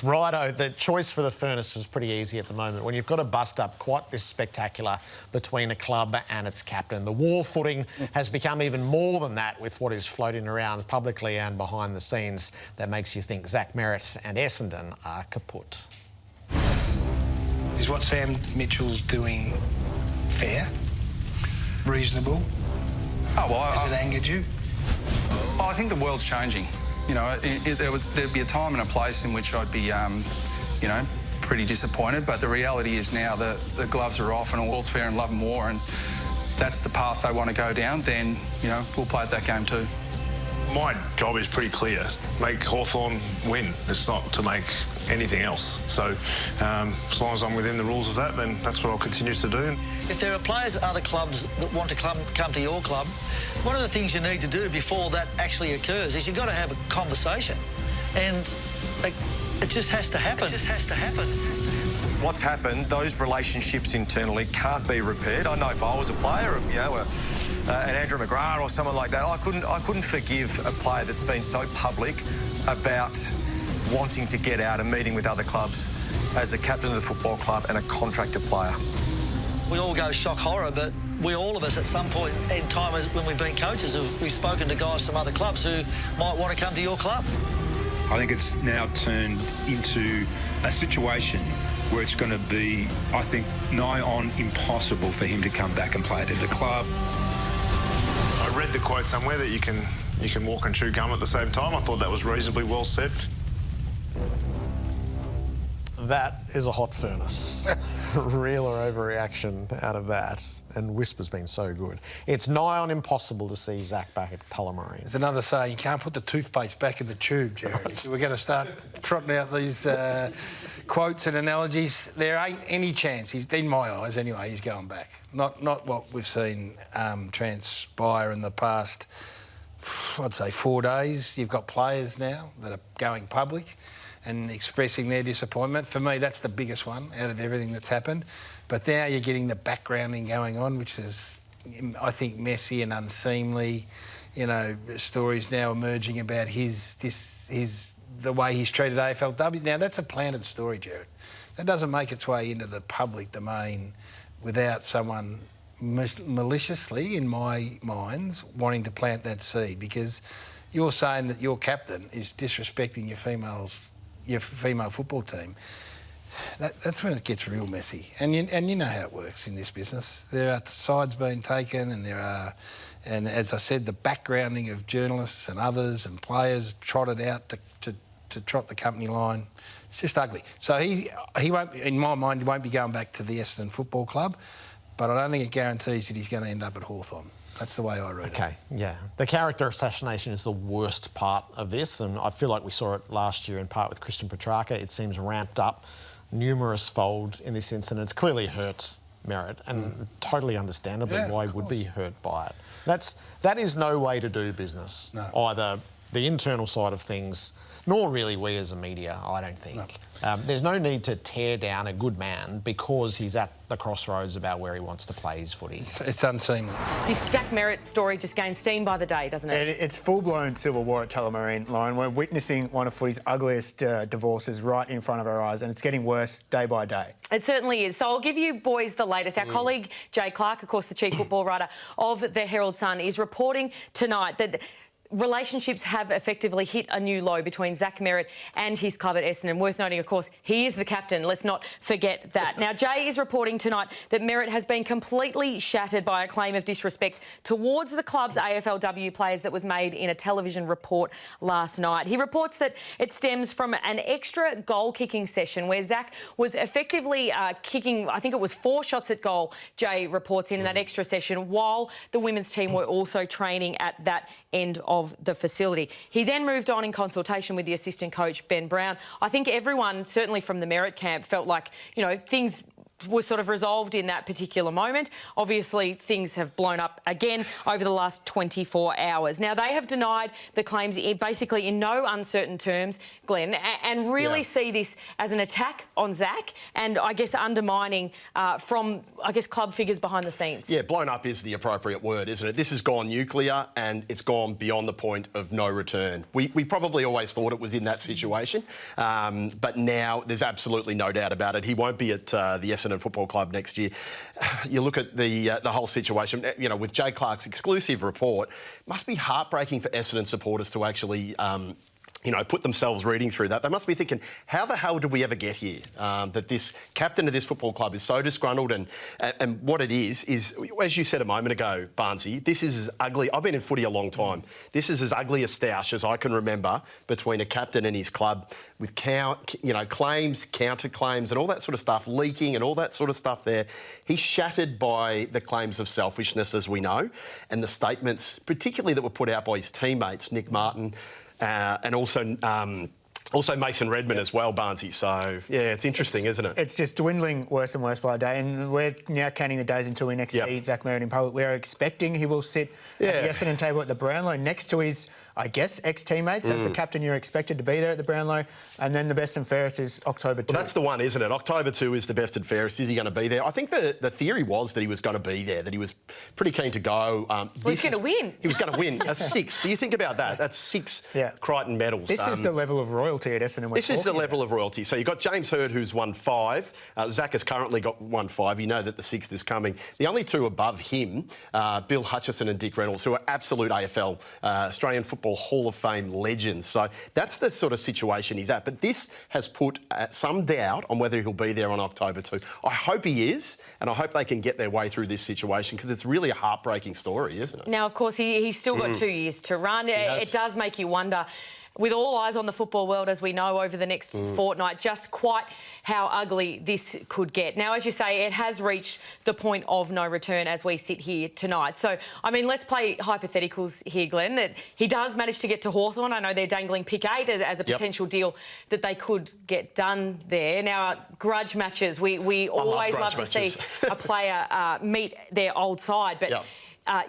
Righto, the choice for the furnace was pretty easy at the moment. When you've got a bust-up quite this spectacular between a club and its captain. The war footing has become even more than that with what is floating around publicly and behind the scenes that makes you think Zach Merrett and Essendon are kaput. Is what Sam Mitchell's doing fair? Reasonable? Oh, well, Has it angered you? I think the world's changing. You know, there'd be a time and a place in which I'd be, you know, pretty disappointed. But the reality is now the gloves are off and all's fair in love and war, and that's the path they want to go down. Then, you know, we'll play at that game too. My job is pretty clear. Make Hawthorn win. It's not to make anything else. So as long as I'm within the rules of that, then that's what I'll continue to do. If there are players at other clubs that want to come to your club, one of the things you need to do before that actually occurs is you've got to have a conversation. And it just has to happen. It just has to happen. What's happened, those relationships internally can't be repaired. I know if I was a player, you know, an Andrew McGrath or someone like that, I couldn't forgive a player that's been so public about wanting to get out and meeting with other clubs as a captain of the football club and a contracted player. We all go shock horror, but all of us at some point in time when we've been coaches, we've spoken to guys from other clubs who might want to come to your club. I think it's now turned into a situation where it's going to be, I think, nigh on impossible for him to come back and play it as a club. I read the quote somewhere that you can walk and chew gum at the same time. I thought that was reasonably well said. That is a hot furnace. Real or overreaction out of that. And Whisper's been so good. It's nigh on impossible to see Zach back at Tullamarine. There's another saying, you can't put the toothpaste back in the tube, Jerry. Right. We're going to start trotting out these quotes and analogies. There ain't any chance, in my eyes anyway, he's going back. Not what we've seen transpire in the past, I'd say 4 days. You've got players now that are going public and expressing their disappointment. For me, that's the biggest one out of everything that's happened. But now you're getting the backgrounding going on, which is, I think, messy and unseemly. You know, stories now emerging about the way he's treated AFLW. Now, that's a planted story, Jared. That doesn't make its way into the public domain without someone maliciously, in my minds, wanting to plant that seed, because you're saying that your captain is disrespecting your female football team. That's when it gets real messy. And you know how it works in this business. There are sides being taken, and as I said, the backgrounding of journalists and others and players trotted out to trot the company line. It's just ugly. So he won't, in my mind, he won't be going back to the Essendon Football Club, but I don't think it guarantees that he's going to end up at Hawthorn. That's the way I read it. Okay, yeah. The character assassination is the worst part of this, and I feel like we saw it last year in part with Christian Petrarca. It seems ramped up numerous folds in this incident. It's clearly hurt Merritt, and totally understandably why he would be hurt by it. That is no way to do business. No. Either the internal side of things, nor really we as a media, I don't think. No. There's no need to tear down a good man because he's at the crossroads about where he wants to play his footy. It's unseemly. This Zach Merrett story just gains steam by the day, doesn't it? It's full-blown civil war at Tullamarine, Lauren. We're witnessing one of footy's ugliest divorces right in front of our eyes, and it's getting worse day by day. It certainly is. So I'll give you boys the latest. Our colleague Jay Clark, of course the chief football writer of the Herald Sun, is reporting tonight that relationships have effectively hit a new low between Zach Merrett and his club at Essendon. Worth noting, of course, he is the captain. Let's not forget that. Now, Jay is reporting tonight that Merrett has been completely shattered by a claim of disrespect towards the club's AFLW players that was made in a television report last night. He reports that it stems from an extra goal-kicking session where Zach was effectively kicking, I think it was 4 shots at goal, Jay reports in that extra session, while the women's team were also training at that end of the facility. He then moved on in consultation with the assistant coach, Ben Brown. I think everyone, certainly from the Merritt camp, felt like, you know, things was sort of resolved in that particular moment. Obviously, things have blown up again over the last 24 hours. Now, they have denied the claims basically in no uncertain terms, Glenn, and really see this as an attack on Zach and, I guess, undermining from, I guess, club figures behind the scenes. Yeah, blown up is the appropriate word, isn't it? This has gone nuclear and it's gone beyond the point of no return. We probably always thought it was in that situation, but now there's absolutely no doubt about it. He won't be at the Essendon Football Club next year. You look at the whole situation, you know, with Jay Clark's exclusive report, it must be heartbreaking for Essendon supporters to actually you know, put themselves reading through that. They must be thinking, how the hell did we ever get here? That this captain of this football club is so disgruntled, and what it is, as you said a moment ago, Barnesy, this is as ugly. I've been in footy a long time. This is as ugly a stoush as I can remember between a captain and his club, with claims, counterclaims, and all that sort of stuff, leaking and all that sort of stuff there. He's shattered by the claims of selfishness, as we know, and the statements, particularly that were put out by his teammates, Nick Martin, and also Mason Redman as well, Barnesy. So, yeah, it's interesting, isn't it? It's just dwindling worse and worse by the day, and we're now counting the days until we next see Zach Merrett in public. We're expecting he will sit at the Essendon table at the Brownlow next to his, I guess, ex-teammates. That's the captain you're expected to be there at the Brownlow. And then the best and fairest is October 2. Well, that's the one, isn't it? October 2 is the best and fairest. Is he going to be there? I think the theory was that he was going to be there, that he was pretty keen to go. He's going to win. He was going to win. A 6. Do you think about that? That's 6 Crichton medals. This is the level of royalty at Essendon. This is the level of royalty. So you've got James Hird, who's won 5. Zach has currently got 5. You know that the 6th is coming. The only 2 above him, Bill Hutchison and Dick Reynolds, who are absolute AFL, Australian Football Hall of Fame legends. So that's the sort of situation he's at. But this has put some doubt on whether he'll be there on October 2. I hope he is, and I hope they can get their way through this situation, because it's really a heartbreaking story, isn't it? Now, of course, he's still got 2 years to run. It does make you wonder, with all eyes on the football world, as we know, over the next fortnight, just quite how ugly this could get. Now, as you say, it has reached the point of no return as we sit here tonight. So, I mean, let's play hypotheticals here, Glenn, that he does manage to get to Hawthorn. I know they're dangling pick 8 as a potential deal that they could get done there. Now, grudge matches, we always love to see a player meet their old side, but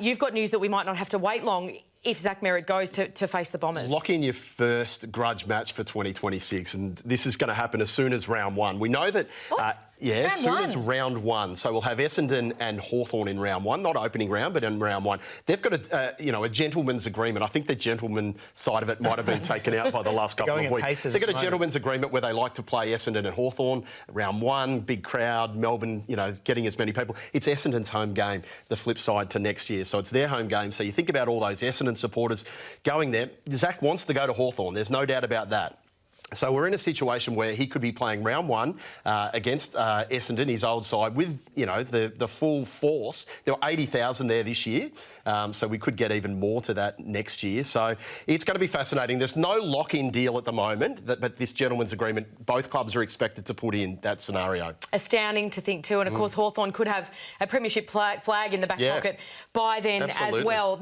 you've got news that we might not have to wait long if Zach Merrett goes to face the Bombers. Lock in your first grudge match for 2026, and this is going to happen as soon as round 1. We know that... as soon as round 1. So we'll have Essendon and Hawthorn in round 1, not opening round, but in round 1. They've got a gentleman's agreement. I think the gentleman side of it might have been taken out by the last couple of weeks. They've got a gentleman's agreement where they like to play Essendon and Hawthorn. Round 1, big crowd, Melbourne, getting as many people. It's Essendon's home game, the flip side to next year. So it's their home game. So you think about all those Essendon supporters going there. Zach wants to go to Hawthorn. There's no doubt about that. So we're in a situation where he could be playing round 1 against Essendon, his old side, with, the full force. There were 80,000 there this year, so we could get even more to that next year. So it's going to be fascinating. There's no lock-in deal at the moment, but this gentleman's agreement, both clubs are expected to put in that scenario. Astounding to think too, and of course Hawthorn could have a premiership flag in the back pocket by then as well.